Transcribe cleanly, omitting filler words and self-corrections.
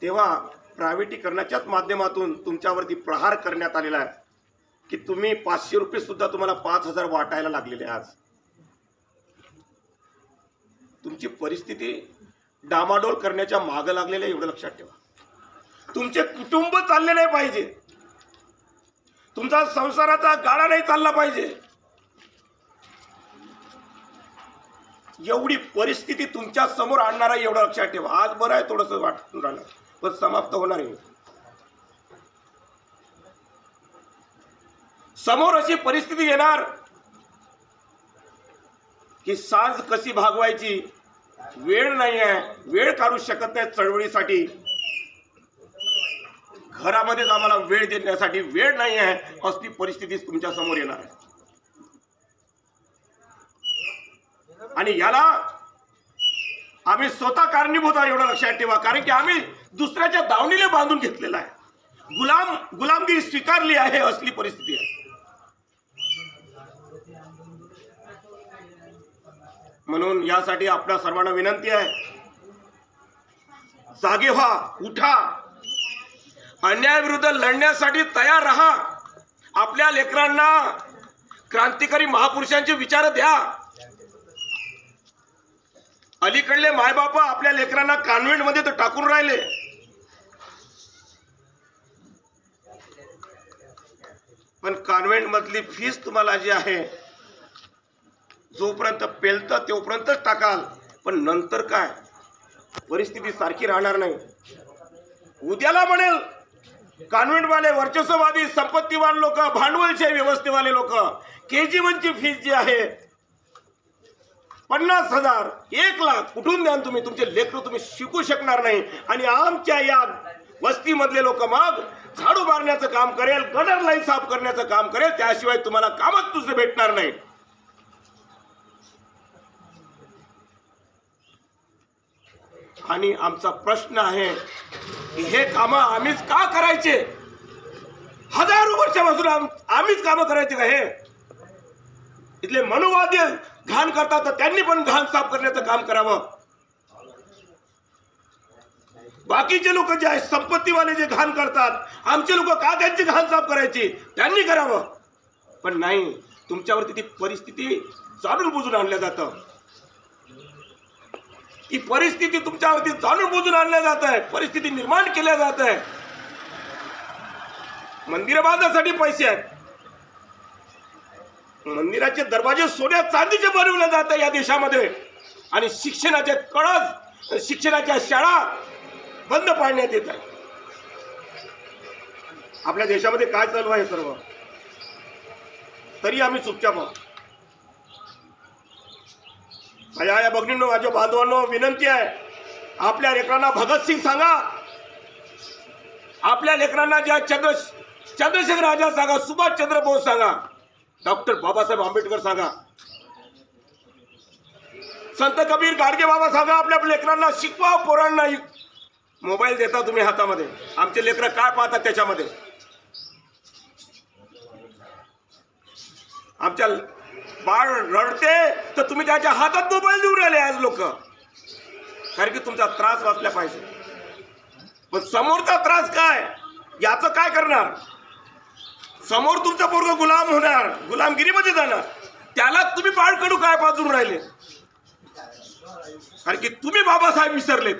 तेव्हा प्रायव्हेटीकरणाच्याच माध्यमातून तुमच्यावरती प्रहार करण्यात आलेला आहे की तुम्ही 500 रुपये सुद्धा तुम्हाला 5000 वाटायला लागलेले. आज तुमची परिस्थिती डामाडोल करण्याच्या मागे लागलेले, एवढं लक्षात ठेवा. तुमचे कुटुंब चालले नाही पाहिजे, तुमचा संसाराचा गाडा नाही चालला पाहिजे, एवढी परिस्थिती तुमच्या समोर आणणारा, एवढं लक्षात ठेवा. आज बरं आहे, थोडंसं वाटून राहिलं, पण समाप्त होणार आहे. समोर अशी परिस्थिती येणार की साज कशी भागवायची वेळ नाही आहे, वेळ काढू शकत नाही चळवळीसाठी, घरामध्येच आम्हाला वेळ देण्यासाठी वेळ नाही आहे, असली परिस्थिती तुमच्या समोर येणार आहे. आणि याला आम्ही स्वतः कारणीभूत आहोत, एवढं लक्षात ठेवा. कारण की आम्ही दुसऱ्याच्या दावणीला बांधून घेतलेला आहे, गुलामगिरी स्वीकारली आहे, असली परिस्थिती आहे. म्हणून यासाठी आपल्या सर्वांना विनंती आहे, जागे व्हा, उठा, अन्यायाविरुद्ध लढण्यासाठी तयार राहा. आपल्या लेकरांना क्रांतिकारी महापुरुषांचे विचार द्या. अलीकडले मायबाप आपल्या लेकरांना कॉन्व्हेंट मध्ये तर टाकून राहिले, पण कॉन्व्हेंट मधली फीस तुम्हाला जी आहे, जोपर्यंत पेलत तोपर्यंतच टाकाल, पण नंतर काय परिस्थिती सारखी राहणार नाही. उद्याला म्हणेल कॉन्व्हेंटवाले, वर्चस्ववादी, संपत्तीवान लोक, भांडवलशाही व्यवस्थेवाले लोक, KG1 ची फीस जी आहे 50,000, 1,00,000 कुठून द्या तुम्ही? तुमचे लेकरं तुम्ही शिकू शकणार नाही. आणि आमच्या या वस्तीमधले लोक मग झाडू मारण्याचं काम करेल, गटर लाईन साफ करण्याचं काम करेल, त्याशिवाय तुम्हाला कामच दुसरे भेटणार नाही. आणि आमचा प्रश्न आहे की हे काम आम्हीच का करायचे? हजारो वर्षापासून आम्हीच काम करायचे का? हे इथले मनुवादी घाण करतात, तर त्यांनी पण घाण साफ करण्याचं काम करावं. बाकीचे लोक जे आहेत, संपत्तीवाले जे घाण करतात, आमचे लोक का त्यांची घाण साफ करायची? त्यांनी करावं. पण नाही, तुमच्यावरती ती परिस्थिती जाणून बुजून आणल्या जातं. ही परिस्थिती तुमच्यावरती जाणून बुजून आणल्या जात आहे, परिस्थिती निर्माण केल्या जात आहे. मंदिर बांधण्यासाठी पैसे आहेत, मंदिराचे दरवाजे सोन्या चांदीचे बनवले जात आहे या देशामध्ये, आणि शिक्षणाचे कळस, शिक्षणाच्या शाळा बंद पाडण्यात येत आहे. आपल्या देशामध्ये काय चालू आहे सर्व, तरी आम्ही चुपचाप आहोत. या भगिनींनो, माझ्या बांधवांनो, विनंती आहे, आपल्या लेकरांना भगतसिंग सांगा, आपल्या लेकरांना ज्या चंद्रशेखर आझाद सांगा, सुभाषचंद्र बोस सांगा, डॉक्टर बाबासाहेब आंबेडकर सांगा, संत कबीर गाडगे बाबा सांगा. आपल्या लेकरांना शिकवा. पोरांना मोबाईल देता तुम्ही हातामध्ये, आमचे लेकरं काय पाहतात त्याच्यामध्ये? आमच्या बाळ रडते तर तुम्ही त्याच्या हातात मोबाईल देऊन राहिले आज लोक, कारण की तुमचा त्रास वाचला पाहिजे. पण समोरचा त्रास काय, याचं काय करणार? समोर तुमचा पोरगा गुलाम होणार, गुलामगिरीमध्ये जाणार, त्याला तुम्ही बाळकडू काय पाजून राहिले? कारण की तुम्ही बाबासाहेब विसरलेत.